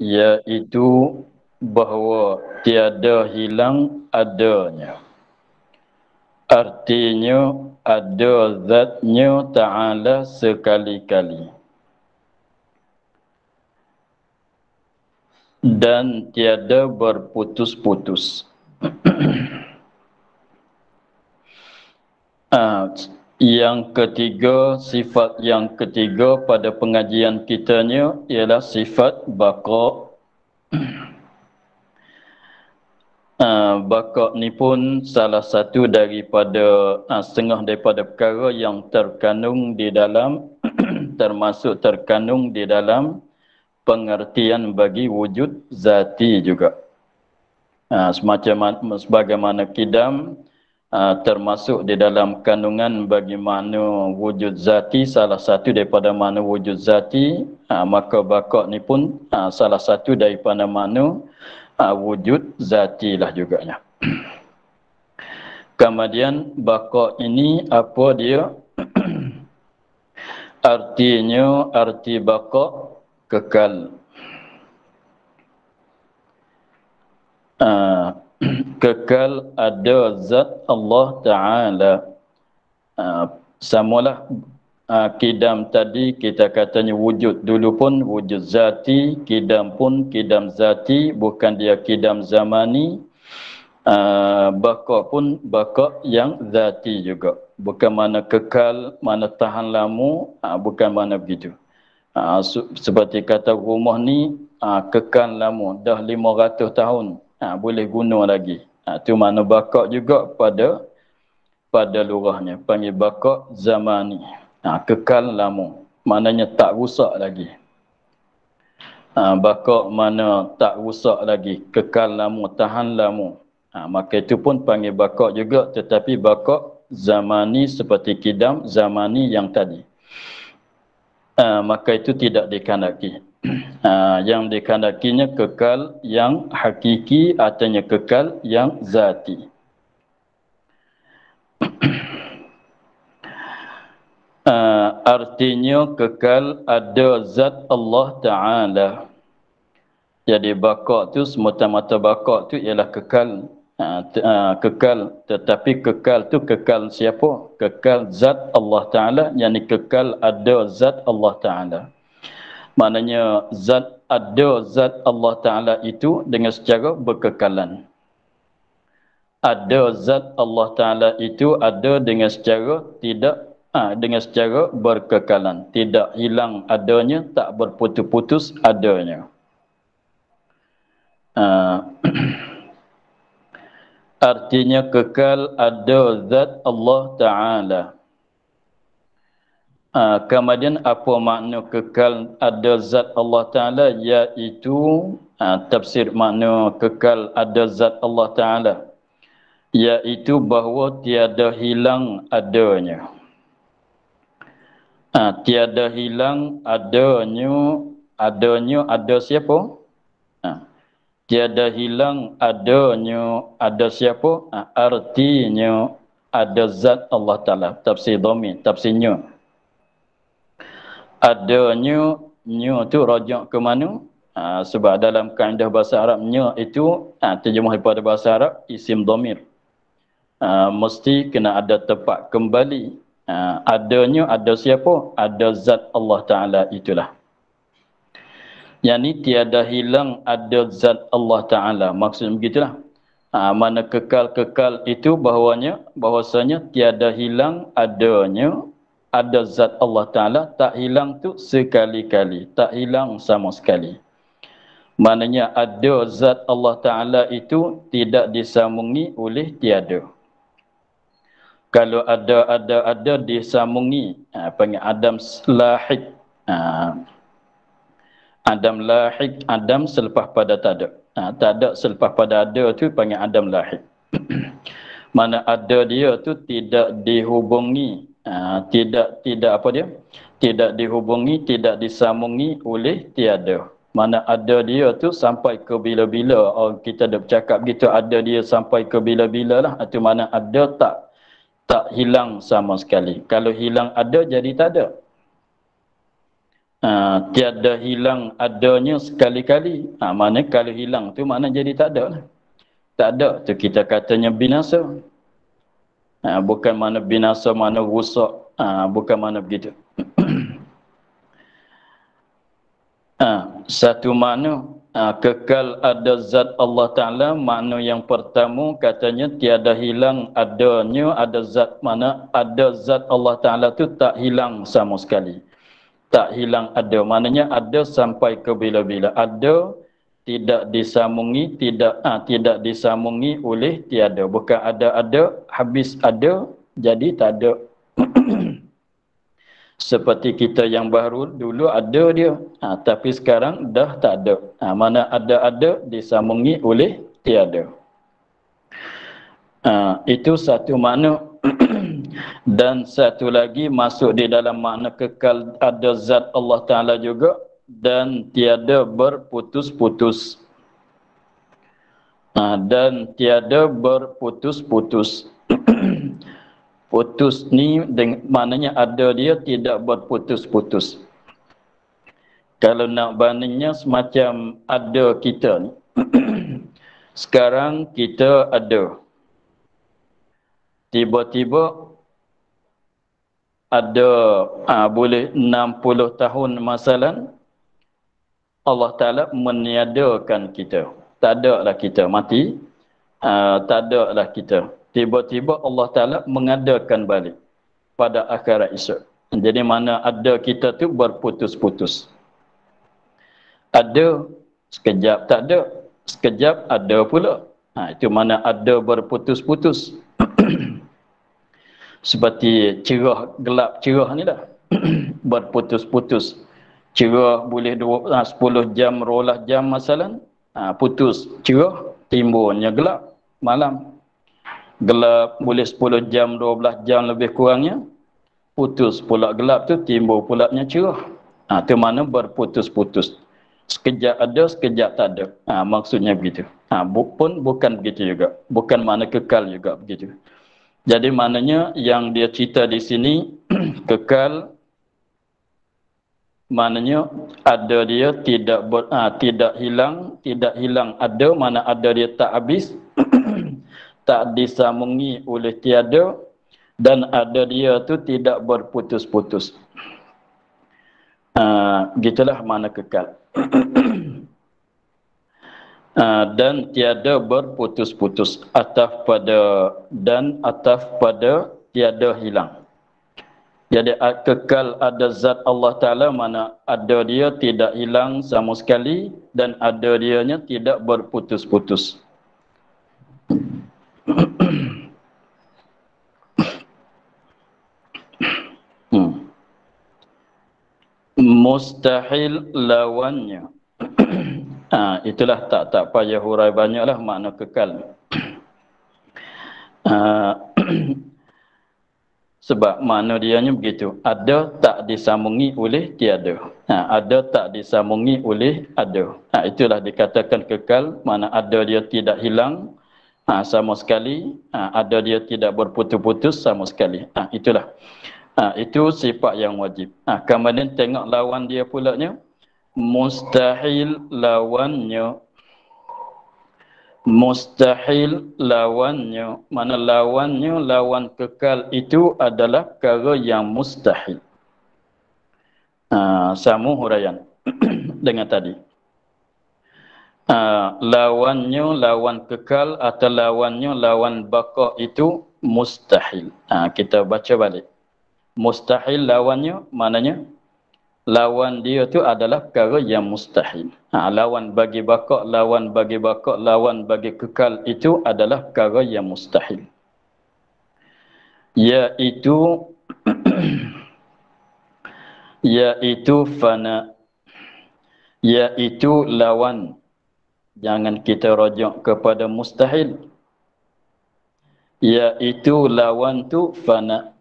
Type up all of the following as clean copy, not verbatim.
Iaitu bahawa tiada hilang adanya. Artinya ada zatnya Ta'ala sekali-kali. Dan tiada berputus-putus. Yang ketiga, sifat yang ketiga pada pengajian kitanya ialah sifat baqa'. Baqa' ni pun salah satu daripada setengah daripada perkara yang terkandung di dalam termasuk terkandung di dalam pengertian bagi wujud zati juga. Sebagaimana kidam termasuk di dalam kandungan bagi makna wujud zati, salah satu daripada makna wujud zati, maka baqa' ni pun salah satu daripada makna wujud zati lah juganya. Kemudian baqa' ini apa dia? Artinya, arti baqa' kekal. Kekal ada zat Allah Ta'ala. Samalah kidam tadi kita katanya wujud. Dulu pun wujud zati, kidam pun kidam zati, bukan dia kidam zamani. Baqa' pun baqa' yang zati juga. Bukan mana kekal, mana tahan lama, bukan mana begitu. Seperti kata rumah ni kekal lama, dah 500 tahun, boleh guna lagi. Itu makna baqa' juga pada lurahnya, panggil baqa' zamani, kekal lama, maknanya tak rusak lagi. Baqa' mana tak rusak lagi, kekal lama, tahan lama, maka itu pun panggil baqa' juga, tetapi baqa' zamani seperti kidam zamani yang tadi. Maka itu tidak dikandaki. Yang dikandakinya kekal yang hakiki, artinya kekal yang zati. Artinya kekal ada zat Allah Ta'ala. Jadi baqa' tu semata-mata baqa' tu ialah kekal. Kekal, tetapi kekal tu kekal siapa? Kekal zat Allah Ta'ala, yakni kekal ada zat Allah Ta'ala. Maknanya ada zat Allah Ta'ala itu dengan secara berkekalan. Ada zat Allah Ta'ala itu ada dengan secara dengan secara berkekalan. Tidak hilang adanya, tak berputus-putus adanya. Artinya kekal ada zat Allah Ta'ala. Kemudian apa makna kekal ada zat Allah Ta'ala? Iaitu tafsir makna kekal ada zat Allah Ta'ala, iaitu bahawa tiada hilang adanya. Tiada hilang adanya ada siapa? Tiada hilang adanya ada siapa? Artinya ada zat Allah Ta'ala. Tafsir dhamir, tafsirnya. Adanya, nya tu rajak ke mana? Sebab dalam kaedah bahasa Arab, nya itu terjemah daripada bahasa Arab, isim dhamir. Mesti kena ada tempat kembali. Adanya ada siapa? Ada zat Allah Ta'ala itulah. Yang ni tiada hilang ada zat Allah Ta'ala. Maksudnya begitulah. Mana kekal-kekal itu bahwasanya tiada hilang adanya, ada zat Allah Ta'ala, tak hilang tu sekali-kali, tak hilang sama sekali. Maknanya ada zat Allah Ta'ala itu tidak disambungi oleh tiada. Kalau ada disambungi, panggil Adam lahik. Adam lahik, Adam selepas pada tak ada. Tak ada selepas pada ada tu panggil Adam lahik. Mana ada dia tu tidak dihubungi, tidak apa dia? Tidak dihubungi, tidak disambungi oleh tiada. Mana ada dia tu sampai ke bila-bila. Kita dah bercakap gitu, ada dia sampai ke bila-bila lah. Itu mana ada tak hilang sama sekali. Kalau hilang ada jadi tak ada. tiada hilang adanya sekali-kali. Mana kalau hilang tu mana jadi tak ada lah. Tak ada tu kita katanya binasa. Bukan mana binasa, mana rusak. Bukan mana begitu. Satu makna kekal ada zat Allah Ta'ala. Makna yang pertama katanya tiada hilang adanya. Ada zat mana ada zat Allah Ta'ala tu tak hilang sama sekali. Tak hilang ada. Maknanya ada sampai ke bila-bila. Ada tidak disambungi, tidak disambungi oleh tiada. Bukan ada, habis ada, jadi tak ada. Seperti kita yang baru dulu ada dia, tapi sekarang dah tak ada. Mana ada disambungi oleh tiada. Itu satu makna. Dan satu lagi masuk di dalam makna kekal ada zat Allah Ta'ala juga, dan tiada berputus-putus. Dan tiada berputus-putus. Putus ni maknanya ada dia tidak berputus-putus. Kalau nak bandingnya semacam ada kita ni. Sekarang kita ada. Tiba-tiba ada boleh 60 tahun masalan Allah Ta'ala meniadakan kita. Tak ada lah kita mati. Tak ada lah kita. Tiba-tiba Allah Ta'ala mengadakan balik pada akhirat esok. Jadi mana ada kita tu berputus-putus. Ada, sekejap tak ada. Sekejap ada pula. Itu mana ada berputus-putus. Seperti cerah, gelap cerah ni lah. Berputus-putus. Cerah boleh 10 jam, 12 jam masalan. Putus cerah, timbulnya gelap malam. Gelap boleh 10 jam, 12 jam lebih kurangnya. Putus pula gelap tu, timbul pulaknya cerah. Tu mana berputus-putus. Sekejap ada, sekejap tak ada. Maksudnya begitu. Bukan begitu juga. Bukan makna kekal juga begitu. Jadi maknanya yang dia cerita di sini, kekal, maknanya ada dia tidak hilang ada, mana ada dia tak habis, tak disambungi oleh tiada, dan ada dia tu tidak berputus-putus. Gitulah makna kekal. Dan tiada berputus-putus, ataf pada tiada hilang. Jadi kekal ada zat Allah Ta'ala, mana ada dia tidak hilang sama sekali, dan ada dianya tidak berputus-putus. Mustahil lawannya. Itulah tak payah hurai banyaklah makna kekal. Sebab makna dianya begitu. Ada tak disambungi oleh tiada. Ada tak disambungi oleh ada. Itulah dikatakan kekal. Mana ada dia tidak hilang sama sekali. Ada dia tidak berputus-putus sama sekali. Itulah. Itu sifat yang wajib. Kemudian tengok lawan dia pulanya. Mustahil lawannya. Mustahil lawannya. Mana lawannya, lawan kekal itu adalah perkara yang mustahil. Sama huraian dengan tadi. Lawannya, lawan kekal atau lawannya, lawan baqa itu mustahil. Kita baca balik. Mustahil lawannya, maknanya lawan dia tu adalah perkara yang mustahil. Lawan bagi baqa', lawan bagi baqa', lawan bagi kekal itu adalah perkara yang mustahil. Iaitu iaitu fana. Iaitu lawan. Jangan kita rujuk kepada mustahil. Iaitu lawan tu fana.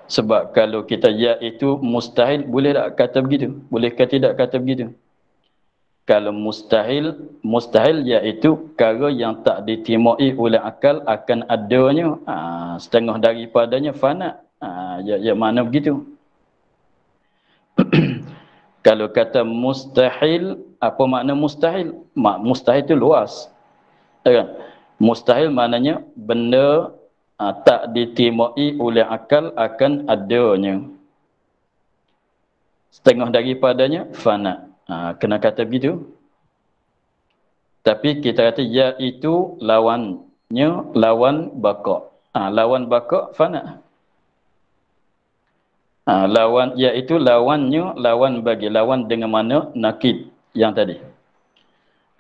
Sebab kalau kita iaitu mustahil, boleh tak kata begitu? Bolehkah tidak kata begitu? Kalau mustahil iaitu perkara yang tak ditimai oleh akal akan adanya, setengah daripadanya fana. Ya mana begitu? Kalau kata mustahil, apa makna mustahil? Mustahil itu luas. Kan? Mustahil maknanya benda tak diterimai oleh akal akan adanya. Setengah daripadanya fana. Kena kata begitu. Tapi kita kata iaitu lawannya lawan baqa. Lawan baqa fana. Lawan iaitu lawannya lawan bagi lawan dengan mana nakid yang tadi.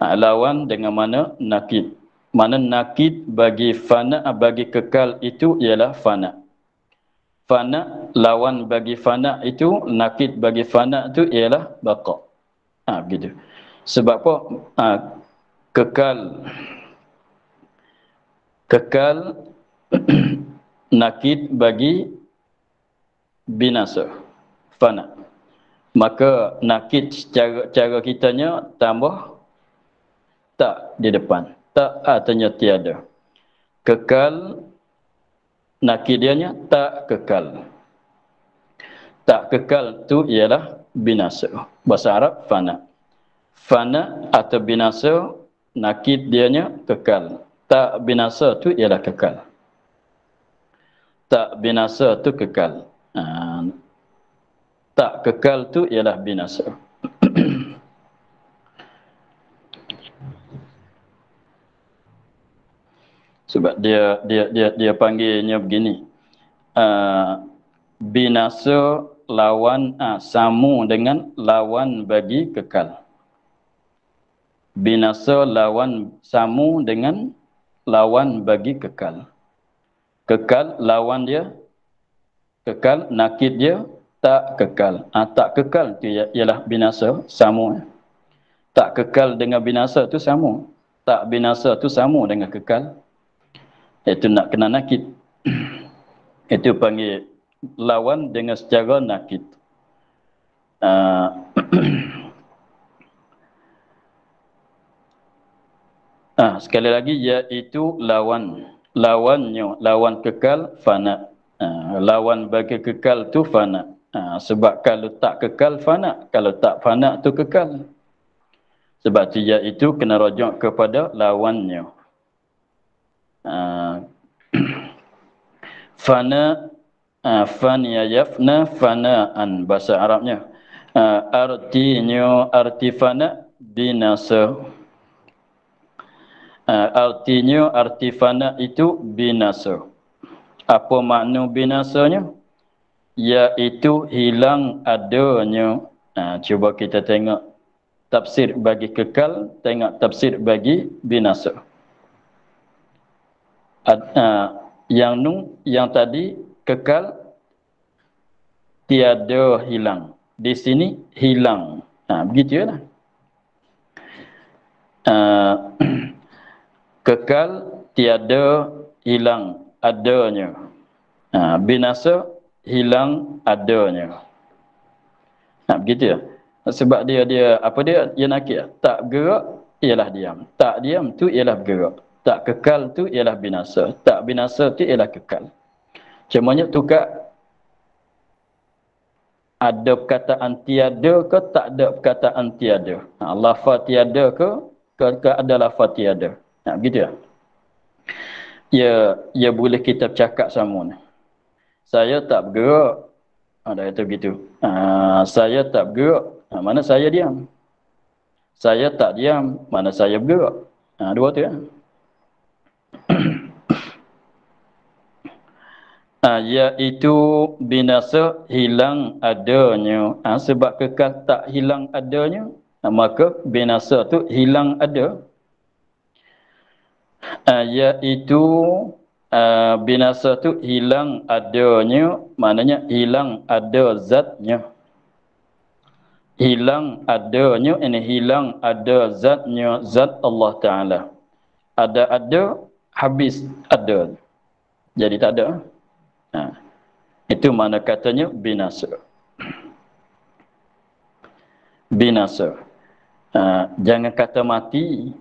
Lawan dengan mana nakid. Mana nakid bagi fana bagi kekal itu ialah fana. Fana lawan bagi fana itu nakid bagi fana itu ialah baqa. Begitu. Sebab apa? Kekal nakid bagi binasa fana. Maka nakid cara kitanya tambah tak di depan. Tak artinya tiada. Kekal nakidianya tak kekal. Tak kekal tu ialah binasa. Bahasa Arab fana. Fana atau binasa nakid dianya kekal. Tak binasa tu ialah kekal. Tak binasa tu kekal. Tak kekal tu ialah binasa. Sebab dia panggilnya begini. Binasa lawan samu dengan lawan bagi kekal. Binasa lawan samu dengan lawan bagi kekal. Kekal lawan dia kekal, nakid dia tak kekal. Tak kekal tu ialah binasa samu. Tak kekal dengan binasa tu samu. Tak binasa tu samu dengan kekal. Itu nak kena nakid. Itu panggil lawan dengan secara nakid. Sekali lagi iaitu lawan. Lawannya, lawan kekal fana. Lawan bagi kekal tu fana. Sebab kalau tak kekal fana, kalau tak fana tu kekal. Sebab tu iaitu kena rujuk kepada lawannya. Fana, fania yafna fanaan bahasa Arabnya. Arti fana binasa. Artinya arti fana itu binasa. Apa makna binasanya? Iaitu hilang adanya. Cuba kita tengok tafsir bagi kekal, tengok tafsir bagi binasa. Yang tadi kekal tiada hilang. Di sini hilang. Begitu lah. Kekal tiada hilang adanya. Binasa hilang adanya. Begitu ya. Sebab dia apa dia nakid. Tak gerak ialah diam. Tak diam tu ialah bergerak. Tak kekal tu ialah binasa. Tak binasa tu ialah kekal. Cumanya tukar ada perkataan tiada ke tak ada perkataan tiada. Lafaz tiada ke ada lafaz tiada. Begitu ya. Ya boleh kita bercakap sama ni. Saya tak bergerak. Dah kata begitu. Saya tak bergerak. Mana saya diam? Saya tak diam. Mana saya bergerak? Dua tu ya. Iaitu binasa hilang adanya. Sebab kekal tak hilang adanya, maka binasa tu hilang ada. Iaitu binasa tu hilang adanya, maknanya hilang ada zatnya. Hilang adanya, ini hilang ada zatnya, zat Allah Ta'ala. Ada, habis ada. Jadi tak ada. Itu mana katanya binasa. Binasa. Jangan kata mati.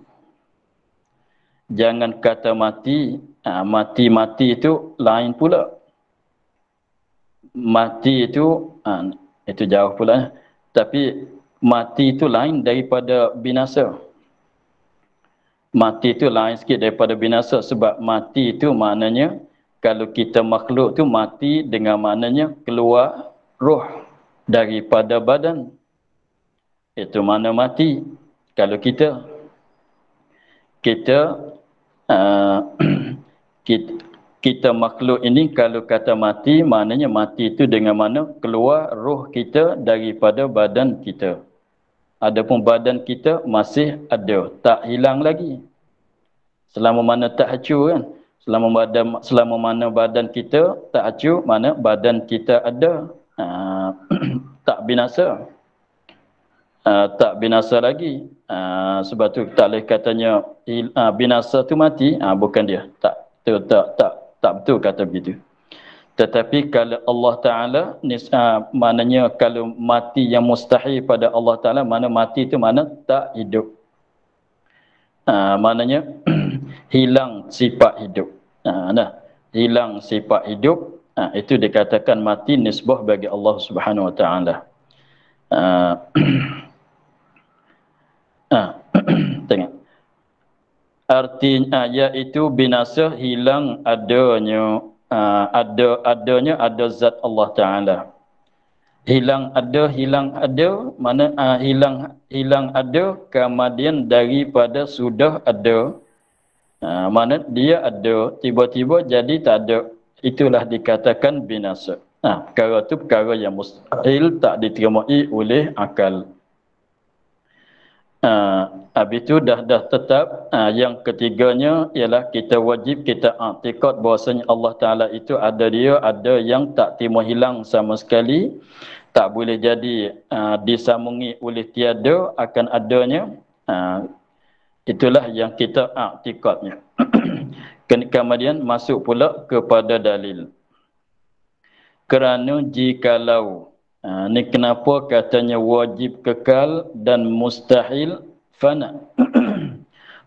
Jangan kata mati. Mati-mati itu lain pula. mati itu jauh pula. Tapi mati itu lain daripada binasa. Mati itu lain sikit daripada binasa, sebab mati itu maknanya kalau kita makhluk tu mati dengan maknanya keluar roh daripada badan. Itu mana mati. Kalau kita uh, kita makhluk ini kalau kata mati, maknanya mati itu dengan mana keluar roh kita daripada badan kita. Adapun badan kita masih ada, tak hilang lagi. Selama mana tak hancur kan. Selama mana badan kita tak hancur, mana badan kita ada. Tak binasa. Tak binasa lagi. Sebab tu tak boleh katanya binasa tu mati. Bukan dia. Tak betul kata begitu. Tetapi kalau Allah Ta'ala, maknanya kalau mati yang mustahil pada Allah Ta'ala, mana mati itu mana tak hidup. Maknanya hilang sifat hidup. Hilang sifat hidup, itu dikatakan mati nisbah bagi Allah Subhanahu Wa Ta'ala. Tengok. Artinya iaitu binasa, hilang adanya ada zat Allah Taala. Hilang ada mana hilang ada kemudian daripada sudah ada. Mana dia ada tiba-tiba jadi tak ada. Itulah dikatakan binasa. Perkara tu perkara yang mustahil, tak diterimai oleh akal. Habis itu dah tetap. Yang ketiganya ialah kita wajib kita i'tikad bahawasanya Allah Ta'ala itu ada dia, ada yang tak terima hilang sama sekali, tak boleh jadi disambungi oleh tiada akan adanya. Itulah yang kita i'tikadnya. Kemudian masuk pula kepada dalil. Kerana jikalau ni kenapa katanya wajib kekal dan mustahil fana.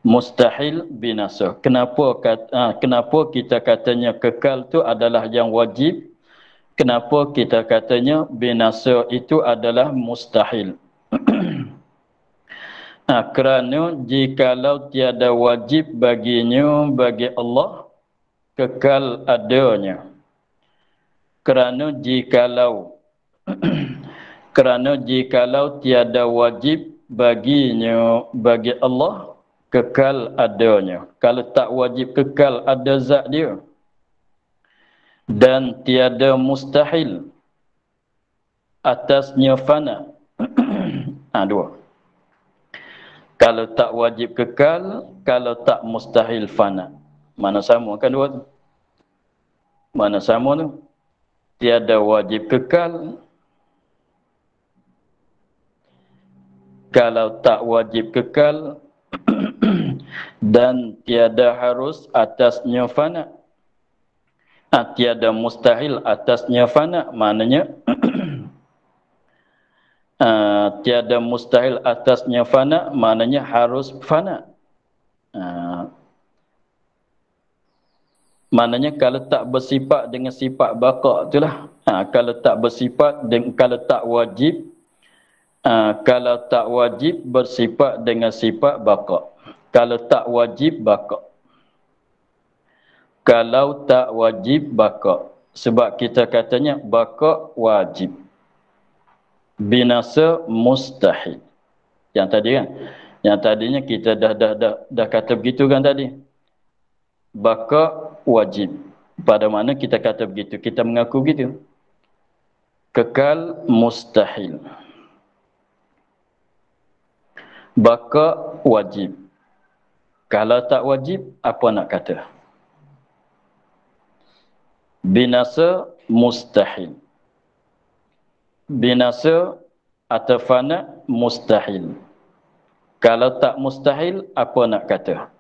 Mustahil binasa. Kenapa kita katanya kekal tu adalah yang wajib? Kenapa kita katanya binasa itu adalah mustahil? Kerana jikalau tiada wajib baginya, bagi Allah, kekal adanya. Kerana jikalau tiada wajib baginya, bagi Allah, kekal adanya. Kalau tak wajib kekal ada zat dia. Dan tiada mustahil atasnya fana. Dua. Kalau tak wajib kekal, kalau tak mustahil fana. Mana sama kan dua tu? Mana sama tu? Tiada wajib kekal. Kalau tak wajib kekal dan tiada harus atasnya fana. Tiada mustahil atasnya fana, maknanya tiada mustahil atasnya fana, maknanya harus fana. Maknanya kalau tak bersifat dengan sifat baqa' itulah. Kalau tak bersifat dengan, kalau tak wajib, kalau tak wajib bersifat dengan sifat baqa'. Kalau tak wajib baqa'. Kalau tak wajib baqa'. Sebab kita katanya baqa' wajib. Binasa mustahil. Yang tadi kan? Yang tadinya kita dah kata begitu kan tadi. Baqa' wajib. Pada mana kita kata begitu? Kita mengaku begitu. Kekal mustahil. Baqa' wajib. Kalau tak wajib, apa nak kata? Binasa mustahil. Binasa atau fana mustahil. Kalau tak mustahil, apa nak kata?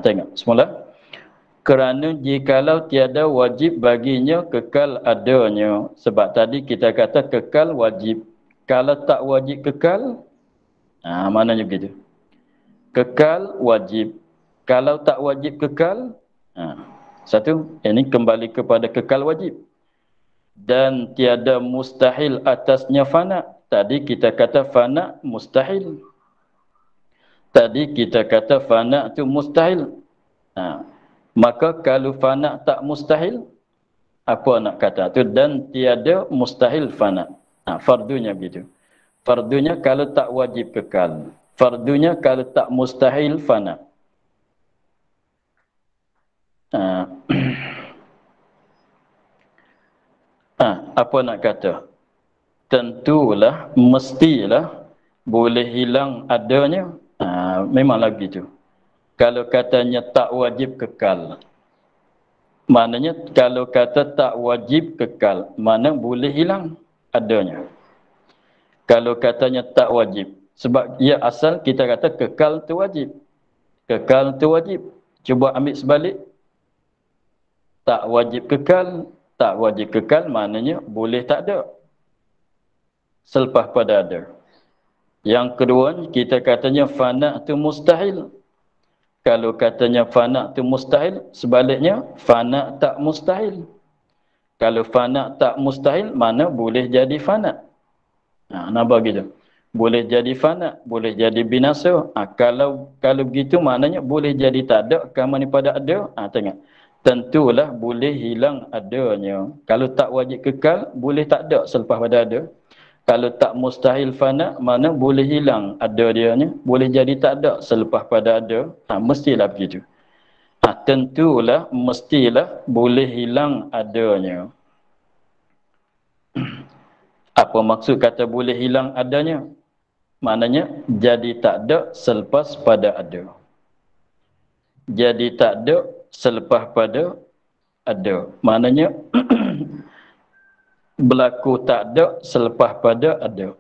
Tengok semula. Kerana jikalau tiada wajib baginya, kekal adanya. Sebab tadi kita kata kekal wajib. Kalau tak wajib kekal, maknanya begitu. Kekal wajib. Kalau tak wajib kekal, satu, ini kembali kepada kekal wajib. dan tiada mustahil atasnya fana. Tadi kita kata fana mustahil. Tadi kita kata fana tu mustahil. Ha. Maka kalau fana tak mustahil, apa nak kata tu? Dan tiada mustahil fana. Ha, fardunya begitu. Fardunya kalau tak wajib kekal. Fardunya kalau tak mustahil fana. Ha. Ha, apa nak kata? Tentulah, mestilah boleh hilang adanya. Ha, memanglah begitu. Kalau katanya tak wajib kekal, maknanya kalau kata tak wajib kekal, mana boleh hilang adanya. Kalau katanya tak wajib, sebab ia asal kita kata kekal tu wajib. Kekal tu wajib. Cuba ambil sebalik. Tak wajib kekal, tak wajib kekal maknanya boleh tak ada. Selepas pada ada. Yang kedua, kita katanya fana tu mustahil. Kalau katanya fana tu mustahil, sebaliknya fana tak mustahil. Kalau fana tak mustahil, mana boleh jadi fana. Ha, nampak gitu. Boleh jadi fana, boleh jadi binasa. Ha, kalau begitu maknanya boleh jadi tak ada, kamu ni pada ada. Ha, tengok. Tentulah boleh hilang adanya. Kalau tak wajib kekal, boleh tak ada selepas pada ada. Kalau tak mustahil fana, mana boleh hilang ada dianya, boleh jadi tak ada selepas pada ada. Ha, mestilah begitu. Ha, tentulah, mestilah boleh hilang adanya. Apa maksud kata boleh hilang adanya? Maknanya jadi tak ada selepas pada ada. Jadi tak ada selepas pada ada. Maknanya berlaku tak ada selepas pada ada.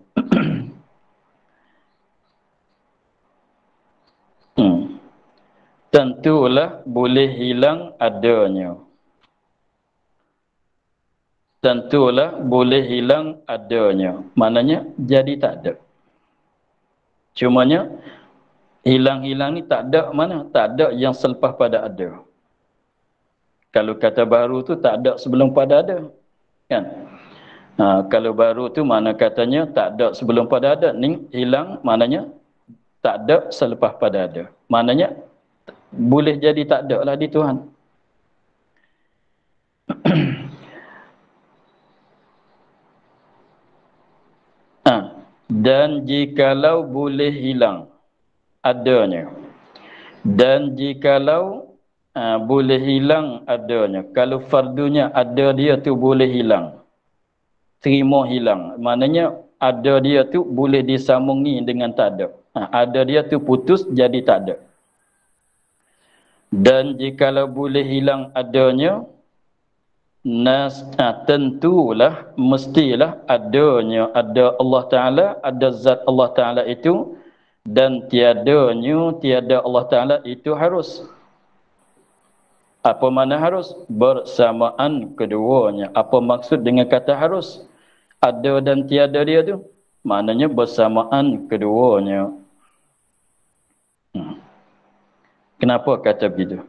Tentulah boleh hilang adanya. Tentulah boleh hilang adanya. Maknanya jadi tak ada. Cumanya hilang-hilang ni tak ada mana? Tak ada yang selepas pada ada. Kalau kata baru tu tak ada sebelum pada ada. Kan? Ha, kalau baru tu mana katanya tak ada sebelum pada ada. Ni hilang maknanya tak ada selepas pada ada. Maknanya boleh jadi tak ada lah di Tuhan. Ha, dan jikalau boleh hilang adanya. Dan jikalau boleh hilang adanya. Kalau fardunya ada dia tu boleh hilang. Terima hilang. Maknanya ada dia tu boleh disambungi dengan tak ada. Ada dia tu putus jadi tak ada. Dan jikalau boleh hilang adanya, tentulah, mestilah adanya, ada Allah Ta'ala, ada zat Allah Ta'ala itu, dan tiadanya, tiada Allah Ta'ala itu harus. Apa makna harus? Bersamaan keduanya. Apa maksud dengan kata harus? Ada dan tiada dia tu, maknanya bersamaan keduanya. Kenapa kata begitu?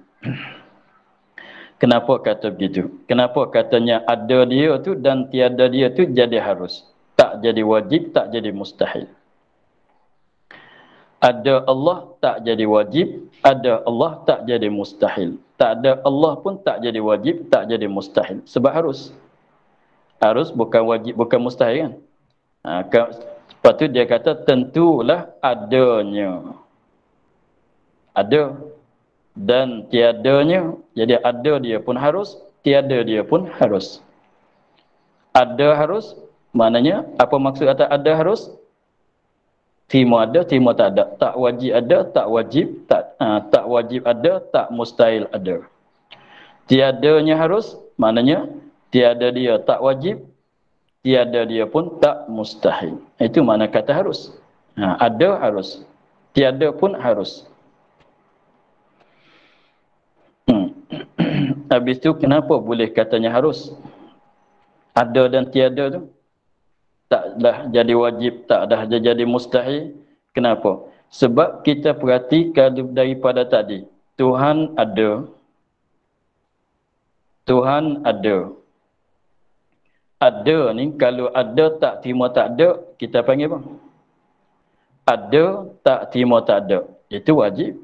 Kenapa kata begitu? Kenapa katanya ada dia tu dan tiada dia tu jadi harus? Tak jadi wajib, tak jadi mustahil. Ada Allah tak jadi wajib, ada Allah tak jadi mustahil. Tak ada Allah pun tak jadi wajib, tak jadi mustahil. Sebab harus. Harus bukan wajib, bukan mustahil kan? Lepas tu dia kata tentulah adanya. Ada. Dan tiadanya, jadi ada dia pun harus, tiada dia pun harus. Ada harus, maknanya apa maksud kata ada harus? Terima ada, terima tak ada. Tak wajib ada, tak wajib, tak wajib ada, tak mustahil ada. Tiadanya harus, maknanya tiada dia tak wajib, tiada dia pun tak mustahil. Itu makna kata harus. Ada harus, tiada pun harus. Habis tu kenapa boleh katanya harus? Ada dan tiada tu tak dah jadi wajib, tak dah jadi mustahil. Kenapa? Sebab kita perhatikan daripada tadi, Tuhan ada. Tuhan ada. ada ni, kalau ada tak terima tak ada, kita panggil apa? Ada tak terima tak ada, itu wajib.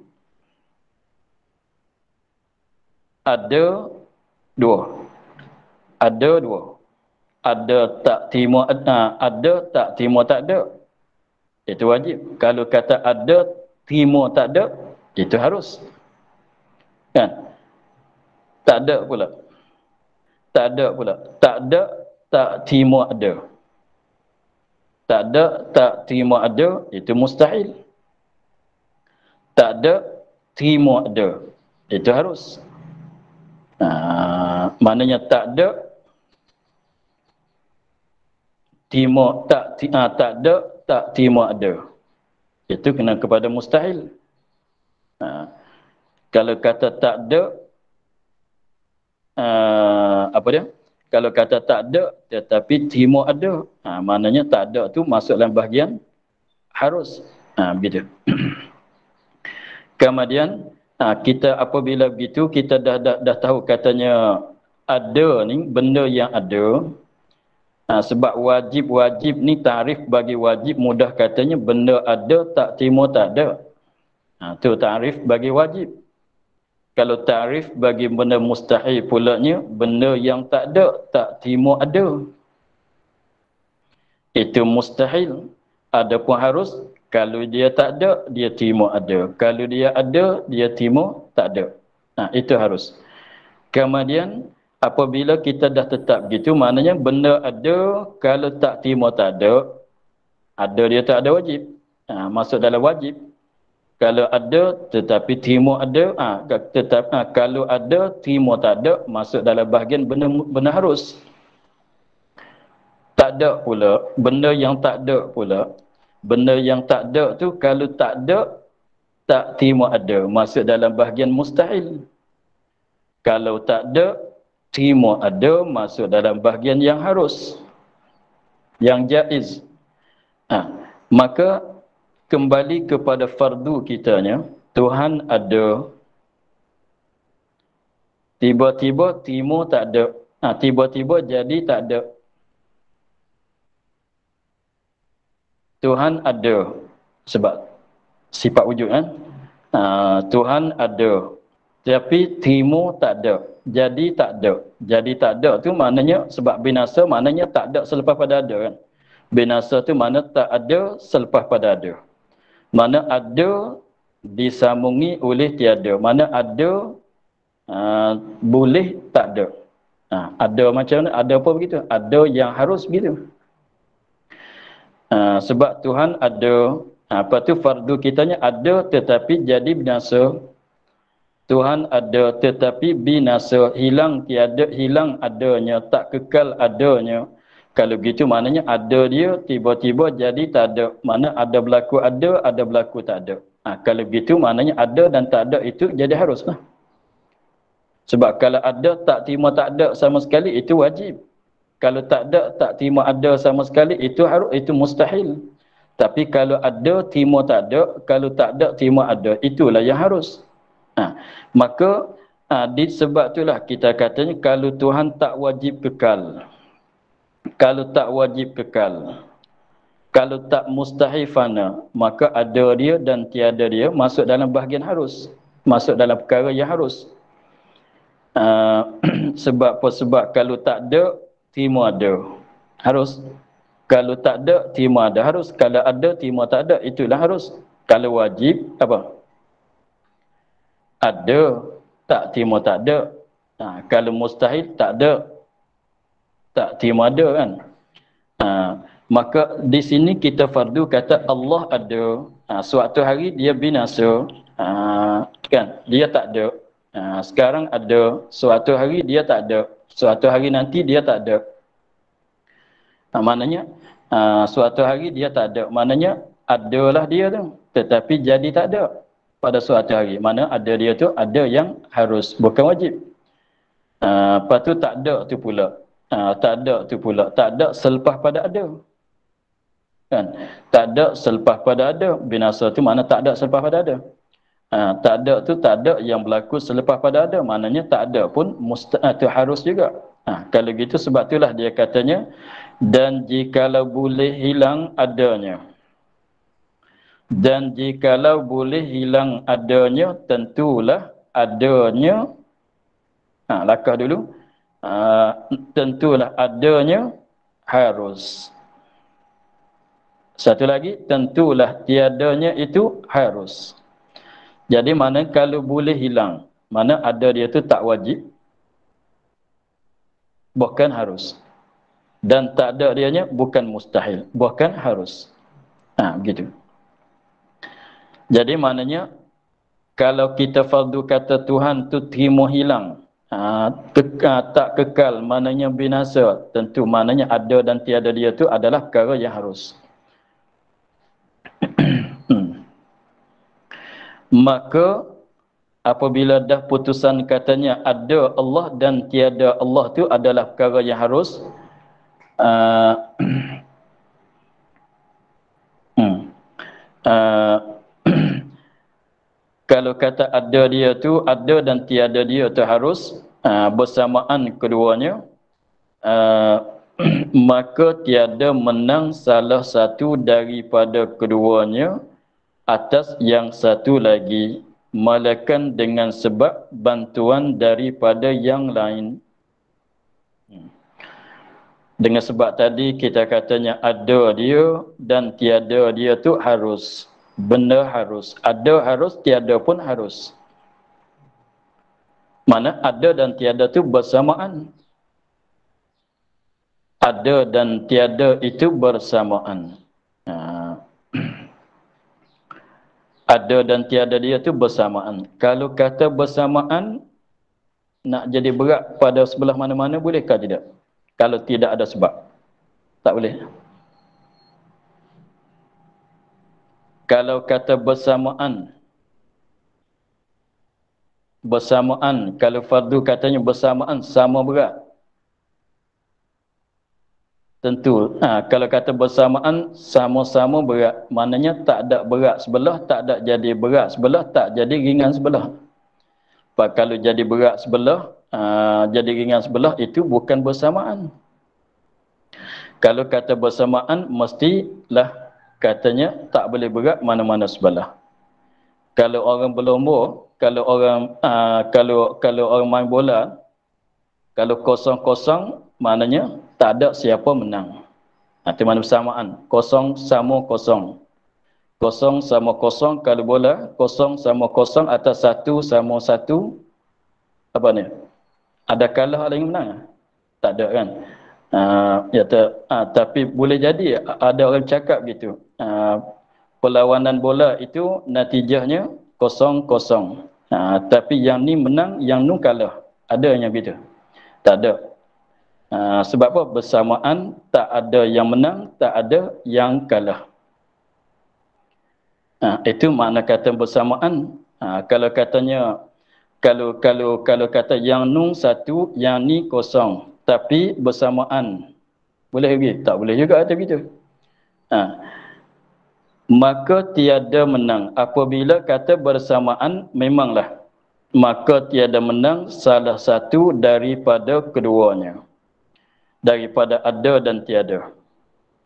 Ada dua. Ada dua. Ada tak terima, ada tak terima tak ada, itu wajib. Kalau kata ada terima tak ada, itu harus. Kan? Tak ada pula. Tak ada pula. Tak ada tak terima ada. Tak ada tak terima ada, itu mustahil. Tak ada terima ada, itu harus. Maknanya tak ada terima tak ada tak terima ada, itu kena kepada mustahil. Kalau kata tak ada, apa dia? Kalau kata tak ada tetapi terima ada, maknanya tak ada tu masuk dalam bahagian harus. Begitu. Kemudian kita apabila begitu, kita dah tahu katanya ada ni benda yang ada. Sebab wajib ni, tarif bagi wajib mudah katanya benda ada tak terima tak ada. Tu tarif bagi wajib. Kalau tarif bagi benda mustahil pulanya, benda yang tak ada tak terima ada, itu mustahil. Adapun harus, kalau dia tak ada dia terima ada, kalau dia ada dia terima tak ada. Itu harus. Kemudian apabila kita dah tetap begitu, maknanya benda ada, kalau tak terima tak ada, ada dia tak ada wajib, masuk dalam wajib. Kalau ada tetapi terima ada, kalau ada terima tak ada, masuk dalam bahagian benda harus. Tak ada pula, benda yang tak ada pula. Benda yang tak ada tu, kalau tak ada tak terima ada, masuk dalam bahagian mustahil. Kalau tak ada terima ada, masuk dalam bahagian yang harus, yang jaiz. Maka kembali kepada fardu kitanya, Tuhan ada, tiba-tiba terima tak ada, tiba-tiba jadi tak ada. Tuhan ada sebab sifat wujud kan. Tuhan ada tapi terima tak ada, jadi tak ada. Jadi tak ada tu maknanya sebab binasa, maknanya tak ada selepas pada ada kan. Binasa tu makna tak ada selepas pada ada. Mana ada disambungi oleh tiada. Mana ada boleh tak ada. Ada macam mana? Ada apa begitu? Ada yang harus begitu. Sebab Tuhan ada, apa tu fardu kitanya ada tetapi jadi binasa. Tuhan ada tetapi binasa, hilang tiada, hilang adanya, tak kekal adanya. Kalau begitu maknanya ada dia tiba-tiba jadi tak ada. Mana ada berlaku ada berlaku tak ada. Kalau begitu maknanya ada dan tak ada itu jadi haruslah. Sebab kalau ada tak terima tak ada sama sekali, itu wajib. Kalau tak ada tak terima ada sama sekali, itu harus, itu mustahil. Tapi kalau ada terima tak ada, kalau tak ada terima ada, itulah yang harus. Maka sebab itulah kita katanya kalau Tuhan tak wajib kekal, kalau tak wajib kekal, kalau tak mustahil fana, maka ada dia dan tiada dia masuk dalam bahagian harus, masuk dalam perkara yang harus. Sebab apa? Sebab kalau tak ada terima ada, harus. Kalau tak ada terima ada, harus. Kalau ada terima tak ada, itulah harus. Kalau wajib apa? Ada tak terima tak ada. Kalau mustahil tak ada tak terima ada kan. Maka di sini kita fardu kata Allah ada. Suatu hari dia binasa, kan, dia tak ada. Sekarang ada, suatu hari dia tak ada, suatu hari nanti dia tak ada. Maknanya suatu hari dia tak ada, maknanya adalah dia tu, tetapi jadi tak ada pada suatu hari. Mana ada dia tu ada yang harus, bukan wajib. Lepas tu tak ada tu pula, tak ada tu pula, tak ada selepas pada ada kan. Tak ada selepas pada ada, binasa tu mana tak ada selepas pada ada. Tak ada tu tak ada yang berlaku selepas pada ada, maknanya tak ada pun tu harus juga. Kalau gitu sebab itulah dia katanya, dan jikalau boleh hilang adanya. Dan jikalau boleh hilang adanya, tentulah adanya, lakah dulu, tentulah adanya harus. Satu lagi, tentulah tiadanya itu harus. Jadi mana kalau boleh hilang, mana ada dia tu tak wajib, bukan harus. Dan tak ada dianya bukan mustahil, bukan harus. Begitu. Jadi maknanya, kalau kita fardu kata Tuhan tu terima hilang, tak kekal, maknanya binasa, tentu maknanya ada dan tiada dia tu adalah perkara yang harus. Maka apabila dah putusan katanya ada Allah dan tiada Allah tu adalah perkara yang harus, kalau kata ada dia tu, ada dan tiada dia tu harus bersamaan keduanya, maka tiada menang salah satu daripada keduanya atas yang satu lagi, melainkan dengan sebab bantuan daripada yang lain. Dengan sebab tadi kita katanya ada dia dan tiada dia tu harus. Benda harus. Ada harus, tiada pun harus. Mana ada dan tiada tu bersamaan. Ada dan tiada itu bersamaan. Ada dan tiada dia tu bersamaan. Kalau kata bersamaan, nak jadi berat pada sebelah mana-mana, bolehkah tidak? Kalau tidak ada sebab. Tak boleh. Kalau kata bersamaan, kalau fardu katanya bersamaan, sama berat. Tentu, kalau kata bersamaan, sama-sama berat. Maknanya tak ada berat sebelah, tak ada jadi berat sebelah, tak jadi ringan sebelah. Kalau jadi berat sebelah, jadi ringan sebelah, itu bukan bersamaan. Kalau kata bersamaan, mestilah katanya tak boleh berat mana-mana sebelah. Kalau orang berlomba, kalau orang main bola, kalau kosong-kosong, maknanya tak ada siapa menang. Itu makna bersamaan. Kosong sama kosong. Kosong sama kosong kalau bola, kosong sama kosong atau satu sama satu, apa ni? Ada kalah ada yang menang? Tak ada kan? Tapi boleh jadi ada orang cakap gitu. Perlawanan bola itu natijahnya 0-0. Tapi yang ni menang, yang nu kalah. Ada yang gitu? Tak ada. Sebab apa? Bersamaan, tak ada yang menang, tak ada yang kalah. Itu makna kata bersamaan. Kalau katanya, kalau kata yang nu satu, yang ni kosong, tapi bersamaan, boleh lagi? Tak boleh juga ada gitu. Maka tiada menang. Apabila kata bersamaan, memanglah, maka tiada menang salah satu daripada keduanya. Daripada ada dan tiada.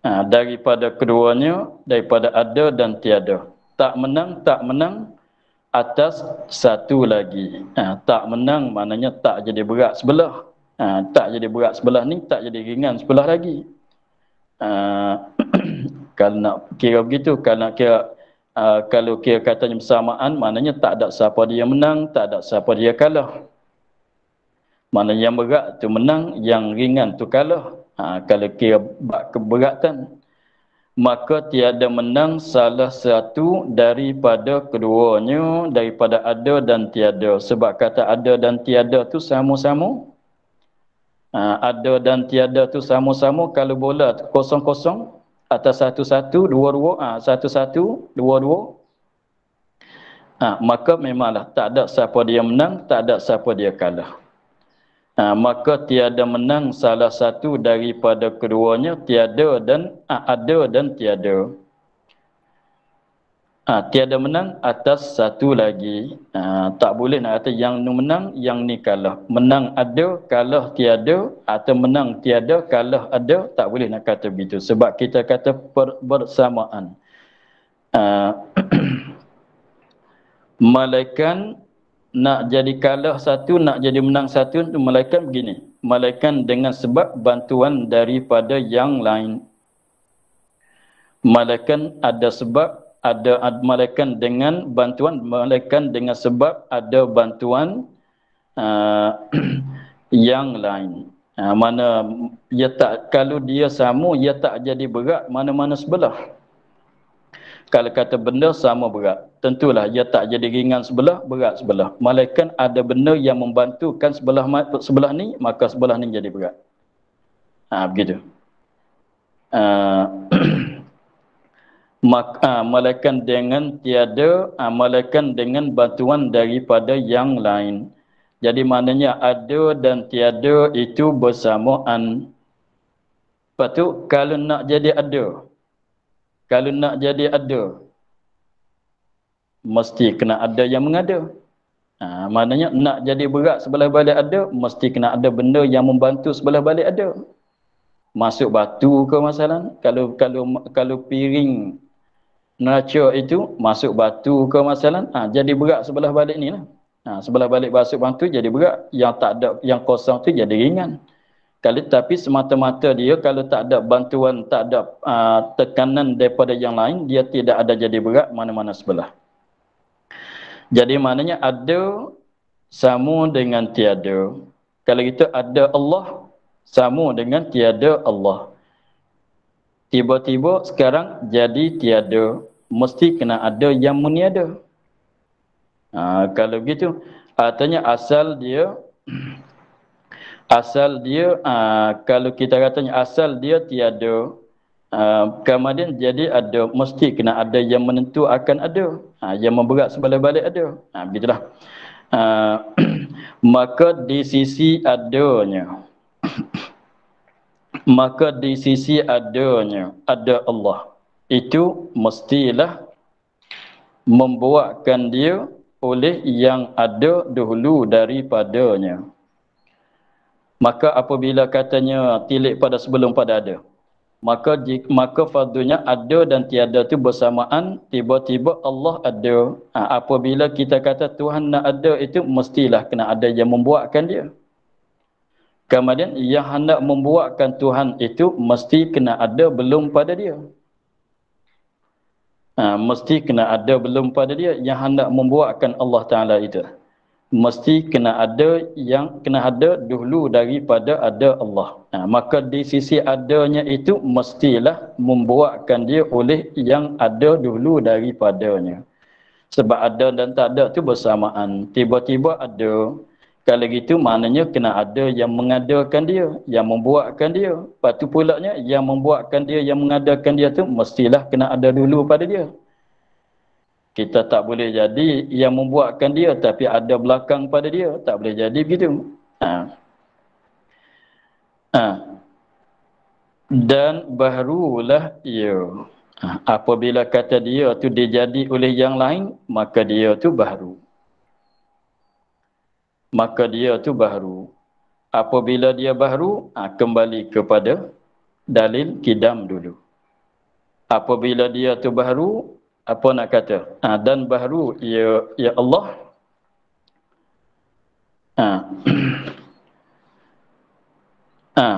Daripada keduanya, daripada ada dan tiada. Tak menang atas satu lagi. Tak menang maknanya tak jadi berat sebelah. Tak jadi berat sebelah ni, tak jadi ringan sebelah lagi. Kalau nak kira begitu, kalau kira katanya bersamaan, maknanya tak ada siapa dia menang, tak ada siapa dia kalah. Maknanya yang berat tu menang, yang ringan tu kalah. Kalau kira keberatan, maka tiada menang salah satu daripada keduanya, daripada ada dan tiada. Sebab kata ada dan tiada tu sama-sama. Ada dan tiada tu sama-sama. Kalau bola tu kosong-kosong, atau satu-satu, dua-dua, satu-satu, dua-dua, maka memanglah tak ada siapa dia menang, tak ada siapa dia kalah. Maka tiada menang salah satu daripada keduanya, tiada dan ada dan tiada. Tiada menang atas satu lagi. Tak boleh nak kata yang ni menang, yang ni kalah. Menang ada, kalah tiada, atau menang tiada, kalah ada. Tak boleh nak kata begitu. Sebab kita kata bersamaan. Malaikat nak jadi kalah satu, nak jadi menang satu, malaikat begini. Malaikat dengan sebab bantuan daripada yang lain. Malaikat ada sebab, ada malaikat dengan bantuan, malaikat dengan sebab ada bantuan yang lain. Mana ia tak, kalau dia sama, ia tak jadi berat mana-mana sebelah. Kalau kata benda sama berat, tentulah ia tak jadi ringan sebelah, berat sebelah. Malaikat ada benda yang membantukan sebelah ni, maka sebelah ni jadi berat. Begitu. Malaikat dengan tiada, malaikat dengan bantuan daripada yang lain. Jadi maknanya ada dan tiada itu bersamaan. Lepas tu kalau nak jadi ada, kalau nak jadi ada, mesti kena ada yang mengada. Maknanya nak jadi berat sebelah balik ada, mesti kena ada benda yang membantu sebelah balik ada. Masuk batu ke masalah? Kalau piring neraca itu masuk batu ke masalah, jadi berat sebelah balik ni lah. Sebelah balik masuk batu jadi berat, yang tak ada, yang kosong tu jadi ringan. Tapi semata-mata dia kalau tak ada bantuan, tak ada tekanan daripada yang lain, dia tidak ada jadi berat mana-mana sebelah. Jadi maknanya ada sama dengan tiada. Kalau kita ada Allah sama dengan tiada Allah. Tiba-tiba sekarang jadi tiada, mesti kena ada yang meniada. Kalau begitu, artinya asal dia kalau kita katanya asal dia tiada, kemudian jadi ada, mesti kena ada yang menentu akan ada, yang memberat sebelah balik ada. Begitulah. Maka di sisi adanya, maka di sisi adanya ada Allah, itu mestilah membuatkan dia oleh yang ada dahulu daripadanya. Maka apabila katanya tilik pada sebelum pada ada, maka fardunya ada dan tiada itu bersamaan. Tiba-tiba Allah ada. Apabila kita kata Tuhan nak ada, itu mestilah kena ada yang membuatkan dia. Kemudian yang hendak membuatkan Tuhan itu mesti kena ada belum pada dia. Mesti kena ada belum pada dia yang hendak membuatkan Allah Ta'ala itu. Mesti kena ada yang kena ada dulu daripada ada Allah. Maka di sisi adanya itu mestilah membuatkan dia oleh yang ada dulu daripadanya. Sebab ada dan tak ada tu bersamaan. Tiba-tiba ada. Kalau gitu maknanya kena ada yang mengadakan dia, yang membuatkan dia. Lepas tu pulaknya yang membuatkan dia, yang mengadakan dia tu mestilah kena ada dulu pada dia. Kita tak boleh jadi yang membuatkan dia tapi ada belakang pada dia. Tak boleh jadi begitu. Dan barulah ia. Apabila kata dia tu dijadi oleh yang lain, maka dia tu baru. Maka dia tu baru. Apabila dia baru, kembali kepada dalil kidam dulu. Apabila dia tu baru, apa nak kata? Dan baru ya Allah.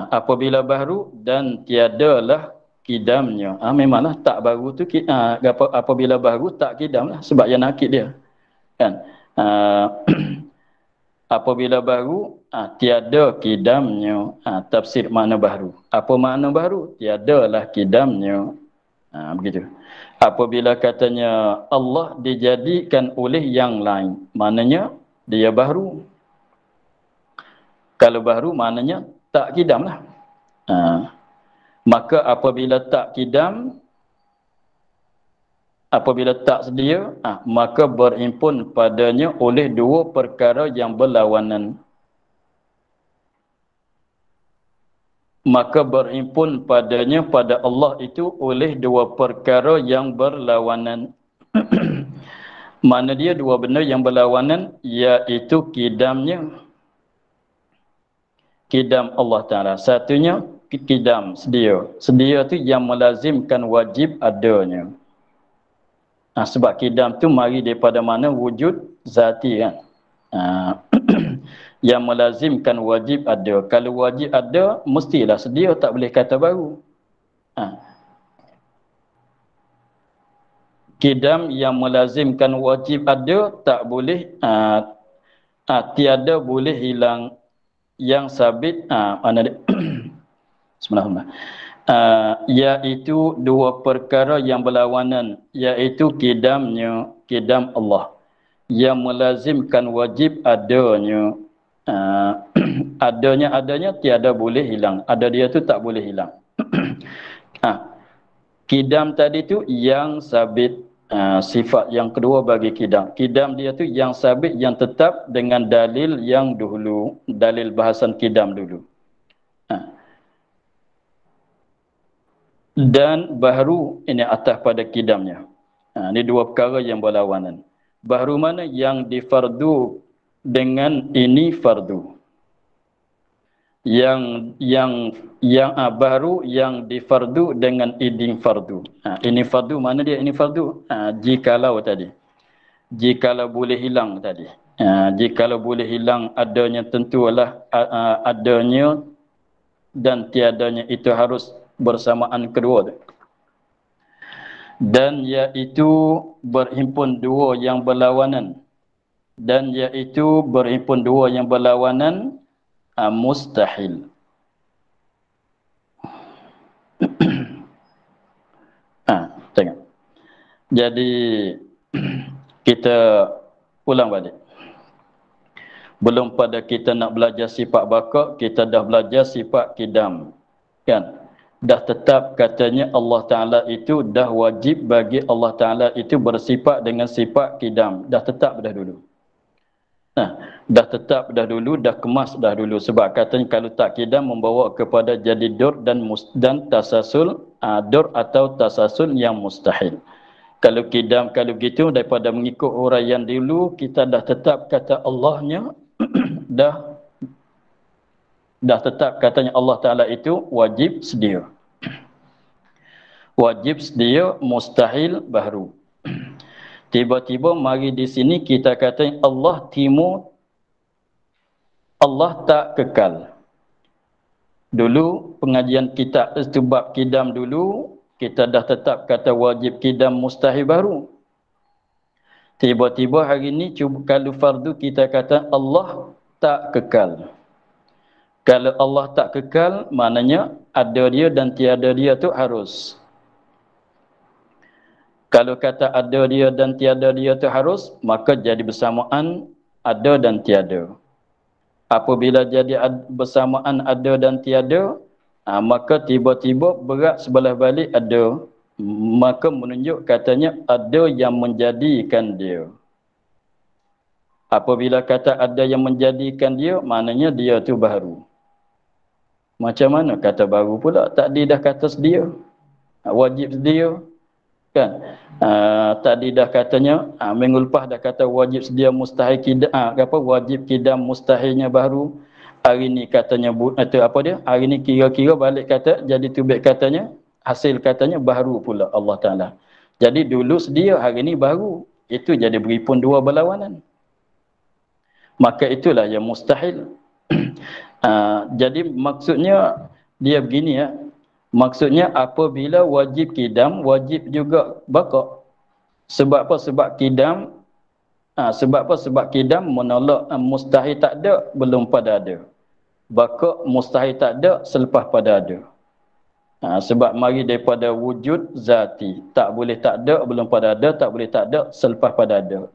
Apabila baru dan tiadalah kidamnya. Memanglah tak baru tu apabila baru tak kidam lah, sebab yang nakid dia. Kan? Apabila baru tiada kidamnya. Tafsir makna baru. Apa makna baru? Tiadalah kidamnya. Begitu. Apabila katanya Allah dijadikan oleh yang lain, maknanya dia baru. Kalau baru maknanya tak kidam lah. Maka apabila tak kidam, apabila tak sedia, maka berhimpun padanya oleh dua perkara yang berlawanan. Maka berhimpun padanya pada Allah itu oleh dua perkara yang berlawanan. Mana dia dua benda yang berlawanan, iaitu kidam Allah Ta'ala. Satunya kidam, sedia. Sedia tu yang melazimkan wajib adanya. Sebab kidam tu mari daripada mana? Wujud zati kan. Yang melazimkan wajib ada. Kalau wajib ada, mestilah sedia, tak boleh kata baru. Kidam yang melazimkan wajib ada, tak boleh, tiada boleh hilang. Yang sabit, mana dia? Bismillahirrahmanirrahim. Iaitu dua perkara yang berlawanan, iaitu kidam Allah yang melazimkan wajib adanya. Adanya tiada boleh hilang. Ada dia tu tak boleh hilang. Kidam tadi tu yang sabit. Sifat yang kedua bagi kidam dia tu yang sabit, yang tetap dengan dalil yang dahulu, dalil bahasan kidam dulu. Dan baharu ini atas pada kidamnya. Ini dua perkara yang berlawanan. Baharu mana yang difardu dengan ini fardu. Yang baharu yang difardu dengan ini fardu. Ini fardu mana dia ini fardu? Jikalau tadi. Jikalau boleh hilang tadi. Jikalau boleh hilang adanya, tentulah adanya dan tiadanya itu harus bersamaan kedua. Dan iaitu berhimpun dua yang berlawanan. Dan iaitu berhimpun dua yang berlawanan mustahil. Tengok. Jadi kita ulang balik. Belum pada kita nak belajar sifat baka, kita dah belajar sifat kidam. Kan? Dah tetap katanya Allah Ta'ala itu dah wajib bagi Allah Ta'ala itu bersifat dengan sifat kidam. Dah tetap dah dulu. Dah tetap dah dulu, dah kemas dah dulu. Sebab katanya kalau tak kidam membawa kepada jadi dur dan tasasul, dur atau tasasul yang mustahil. Kalau kidam, kalau gitu daripada mengikut uraian dulu, kita dah tetap kata Allahnya, dah tetap katanya Allah Ta'ala itu wajib sedia. Wajib sedia, mustahil baharu. Tiba-tiba mari di sini kita kata Allah tak kekal. Dulu pengajian kita itu bab kidam dulu, kita dah tetap kata wajib kidam mustahil baru. Tiba-tiba hari ini kalau fardu kita kata Allah tak kekal. Kalau Allah tak kekal, maknanya ada dia dan tiada dia tu harus. Kalau kata ada dia dan tiada dia tu harus, maka jadi bersamaan ada dan tiada. Apabila jadi bersamaan ada dan tiada, maka tiba-tiba berat sebelah balik ada. Maka menunjuk katanya ada yang menjadikan dia. Apabila kata ada yang menjadikan dia, maknanya dia tu baru. Macam mana kata baru pula? Tadi dah kata sedia. Wajib sedia. Kan? Tadi dah katanya, minggu lepas dah kata wajib sedia mustahil kidam. Wajib kidam mustahilnya baru. Hari ni katanya, hari ni kira-kira balik kata, jadi tubik katanya, hasil katanya baru pula Allah Ta'ala. Jadi dulu sedia, hari ni baru. Itu jadi beri pun dua berlawanan. Maka itulah yang mustahil. Jadi maksudnya dia begini ya. Maksudnya apabila wajib kidam, wajib juga baka. Sebab apa? Sebab kidam sebab kidam menolak mustahil tak ada, belum pada ada. Baka mustahil tak ada, selepas pada ada. Sebab mari daripada wujud zati. Tak boleh tak ada, belum pada ada, tak boleh tak ada, selepas pada ada.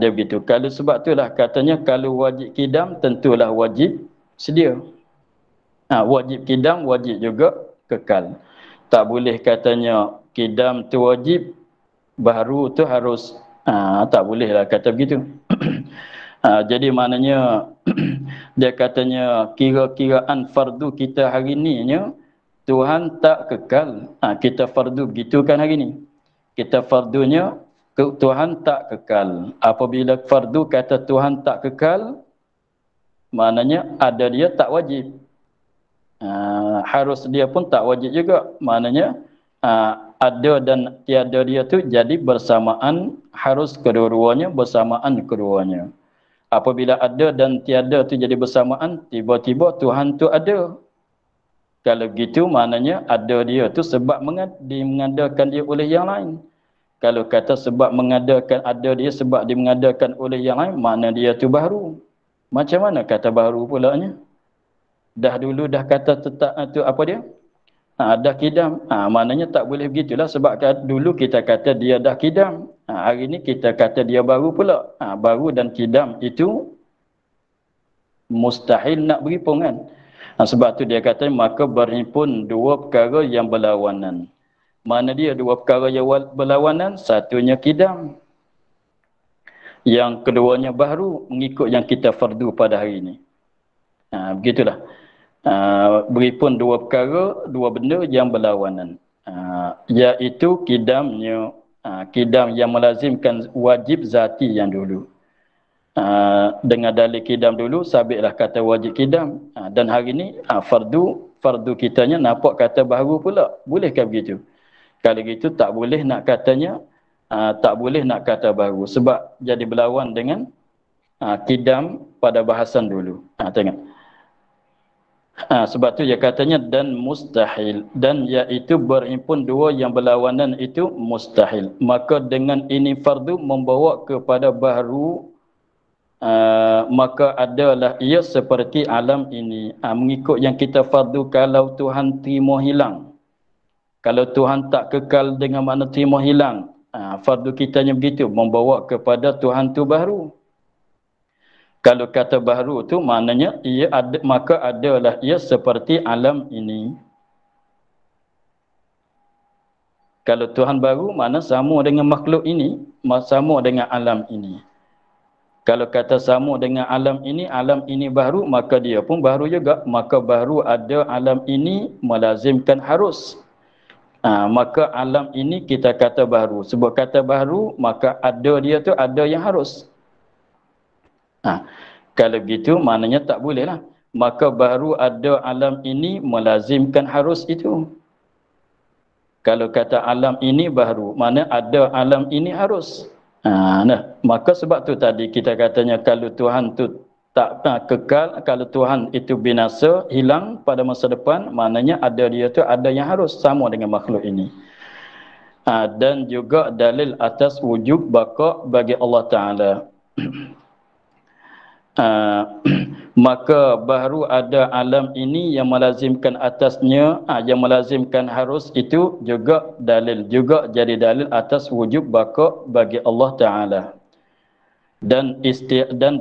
Dia begitu. Kalau sebab itulah katanya kalau wajib kidam, tentulah wajib sedia. Wajib kidam, wajib juga kekal. Tak boleh katanya kidam tu wajib, baharu tu harus. Tak boleh lah kata begitu. Jadi maknanya dia katanya kira-kiraan fardu kita hari ni nya Tuhan tak kekal. Kita fardu begitu kan hari ni. Kita fardunya Tuhan tak kekal. Apabila fardu kata Tuhan tak kekal, maknanya ada dia tak wajib. Harus dia pun tak wajib juga. Maknanya ada dan tiada dia tu jadi bersamaan, harus kedua-duanya bersamaan keduanya. Apabila ada dan tiada tu jadi bersamaan, tiba-tiba Tuhan tu ada. Kalau begitu maknanya ada dia tu sebab mengadakan dia oleh yang lain. Kalau kata sebab mengadakan ada dia sebab mengadakan oleh yang lain, makna dia tu baru. Macam mana kata baru pulanya? Dah dulu dah kata tetap tu apa dia? Dah kidam. Maknanya tak boleh begitulah sebab dulu kita kata dia dah kidam. Hari ni kita kata dia baru pula. Baru dan kidam itu mustahil nak berhimpun kan. Sebab tu dia kata maka berhimpun dua perkara yang berlawanan. Mana dia dua perkara yang berlawanan? Satunya kidam. Yang keduanya baru mengikut yang kita fardu pada hari ini. Begitulah. Berhimpun dua perkara, dua benda yang berlawanan. Iaitu kidamnya, kidam yang melazimkan wajib zati yang dulu. Dengan dalil kidam dulu, sabitlah kata wajib kidam. Dan hari ini, fardu kitanya nampak kata baru pula. Bolehkah begitu? Kalau gitu tak boleh nak katanya, tak boleh nak kata baru. Sebab jadi berlawan dengan kidam pada bahasan dulu. Tengok. Sebab tu dia katanya dan mustahil, dan iaitu berhimpun dua yang berlawanan itu mustahil. Maka dengan ini fardu membawa kepada baharu, maka adalah ia seperti alam ini. Mengikut yang kita fardu, kalau Tuhan terima hilang, kalau Tuhan tak kekal dengan makna terima hilang, fardu kitanya begitu, membawa kepada Tuhan tu baru. Kalau kata baharu tu maknanya ia ada, maka adalah ia seperti alam ini. Kalau Tuhan baru makna sama dengan makhluk ini, sama dengan alam ini. Kalau kata sama dengan alam ini baru, maka dia pun baru juga. Maka baru ada alam ini melazimkan harus. Maka alam ini kita kata baru. Sebab kata baru, maka ada dia tu ada yang harus. Kalau begitu maknanya tak boleh lah. Maka baru ada alam ini melazimkan harus itu. Kalau kata alam ini baru, mana ada alam ini harus. Maka sebab tu tadi kita katanya kalau Tuhan tu tak kekal, kalau Tuhan itu binasa, hilang pada masa depan, maknanya ada dia tu ada yang harus, sama dengan makhluk ini. Dan juga dalil atas wujub baqa bagi Allah Ta'ala. Maka baru ada alam ini yang melazimkan atasnya, yang melazimkan harus, itu juga dalil, juga jadi dalil atas wujub baqa bagi Allah Ta'ala. Dan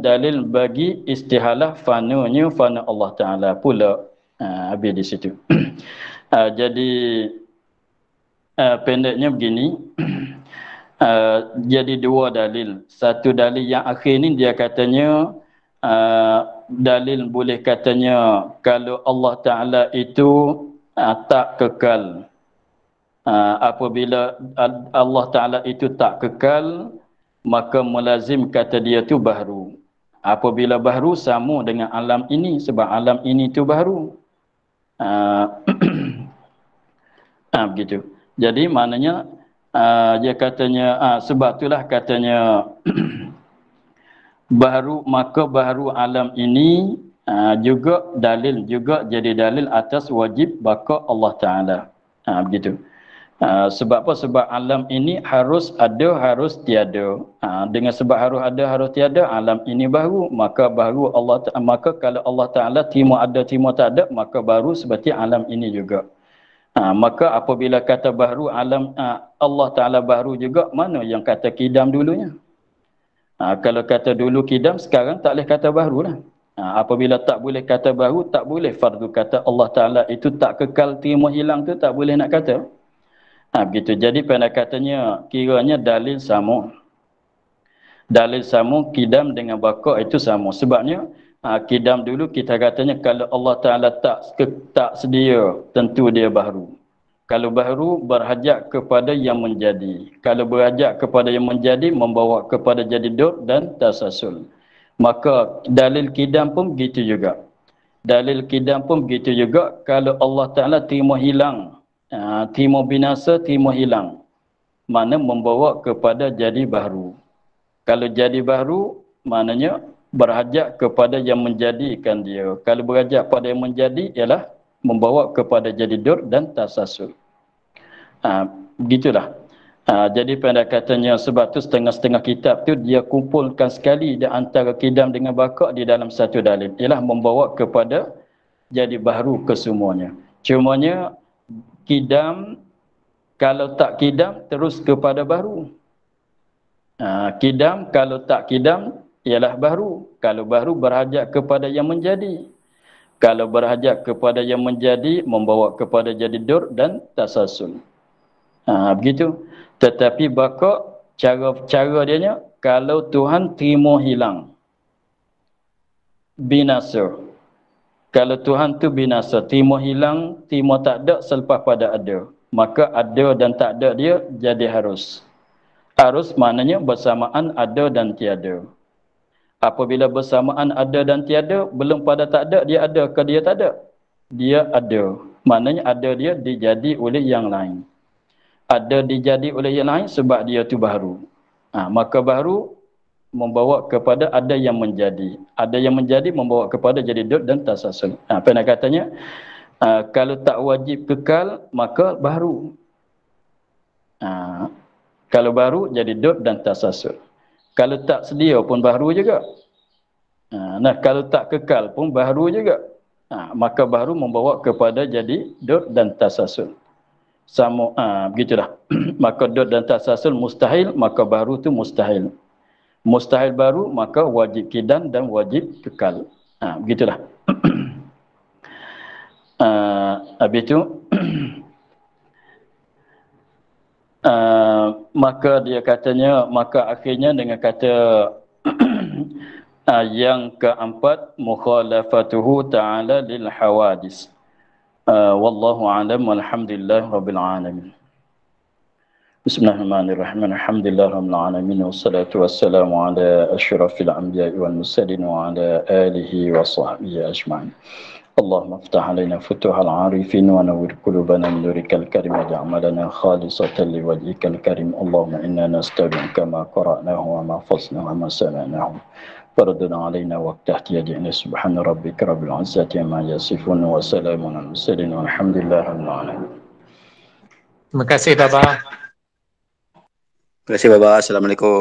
dalil bagi istihalah fananya fana Allah Ta'ala pula. Habis di situ. Jadi pendeknya begini. Jadi dua dalil. Satu dalil yang akhir ni dia katanya dalil boleh katanya kalau Allah Ta'ala itu tak kekal. Apabila Allah Ta'ala itu tak kekal, maka melazim kata dia tu baharu. Apabila baharu sama dengan alam ini, sebab alam ini tu baharu. Begitu. Jadi maknanya dia katanya sebab itulah katanya baharu, maka baharu alam ini juga dalil, juga jadi dalil atas wajib baqa Allah Ta'ala. Begitu. Sebab apa? Sebab alam ini harus ada, harus tiada. Dengan sebab harus ada, harus tiada, alam ini baru. Maka baru Allah Ta'ala, maka kalau Allah Ta'ala terima ada, terima tak ada, maka baru seperti alam ini juga. Maka apabila kata baru alam Allah Ta'ala baru juga, mana yang kata kidam dulunya? Kalau kata dulu kidam, sekarang tak boleh kata baru lah. Apabila tak boleh kata baru, tak boleh fardu kata Allah Ta'ala itu tak kekal, terima hilang tu tak boleh nak kata. Begitu. Jadi pendekatannya kiranya dalil sama. Dalil sama, kidam dengan baqa itu sama. Sebabnya kidam dulu kita katanya kalau Allah Ta'ala tak sedia, tentu dia baru. Kalau baharu berhajat kepada yang menjadi. Kalau berhajat kepada yang menjadi membawa kepada jadi dur dan tasasul. Maka dalil kidam pun begitu juga. Dalil kidam pun begitu juga. Kalau Allah Ta'ala terima hilang, terima binasa, terima hilang, mana membawa kepada jadi baharu. Kalau jadi baharu, maknanya berhajat kepada yang menjadikan dia. Kalau berhajat pada yang menjadi, ialah membawa kepada jadi dur dan tasasul. Begitulah. Jadi pendekatannya sebab tu setengah-setengah kitab tu dia kumpulkan sekali di antara kidam dengan bakak di dalam satu dalil. Ialah membawa kepada jadi baharu kesemuanya. Cumanya kidam, kalau tak kidam terus kepada baharu. Kidam kalau tak kidam ialah baharu. Kalau baharu berhajat kepada yang menjadi. Kalau berhajat kepada yang menjadi membawa kepada jadi dur dan tasasul. Begitu. Tetapi bakak cara dia kalau Tuhan terima hilang, binasa. Kalau Tuhan tu binasa, terima hilang, terima tak ada selepas pada ada, maka ada dan tak ada dia jadi harus. Harus maknanya bersamaan ada dan tiada. Apabila bersamaan ada dan tiada, belum pada tak ada, dia ada ke dia tak ada? Dia ada. Maknanya ada dia dijadi oleh yang lain. Ada dijadi oleh yang lain sebab dia tu baharu. Maka baharu membawa kepada ada yang menjadi. Ada yang menjadi membawa kepada jadi dud dan tasasul. Apa nak katanya? Kalau tak wajib kekal, maka baharu. Kalau baharu jadi dud dan tasasul. Kalau tak sedia pun baharu juga. Kalau tak kekal pun baharu juga. Maka baharu membawa kepada jadi dud dan tasasul. Sama begitulah. Maka dud dan tasasul mustahil, maka baru tu mustahil. Mustahil baru, maka wajib kidam dan wajib kekal. Begitulah. Habis itu maka dia katanya, maka akhirnya dengan kata yang keempat, mukhalafatuhu ta'ala lil hawadis. Wallahu a'lam walhamdulillah rabbil alamin. Bismillahirrahmanirrahim. Alhamdulillah rabbil alamin wassalatu wassalamu ala asyrafil anbiya'i wal mursalin wa ala alihi wa sahbihi ajma'in. Allahumma iftah alaina futuhal arifin wa nawwir qulubana min nurikal karim waj'al amalana khalisatan liwajhikal karim. Allahumma inna nasta'inuka ma qara'nahu wa ma hafadnahu wa ma sami'nahu. Farduna alaina waqtah tiyadina subhana rabbika rabbil izzati amma yasifun wa salamun alal mursalin walhamdulillahi rabbil alamin. Terima kasih Baba. Terima kasih Baba. Assalamualaikum.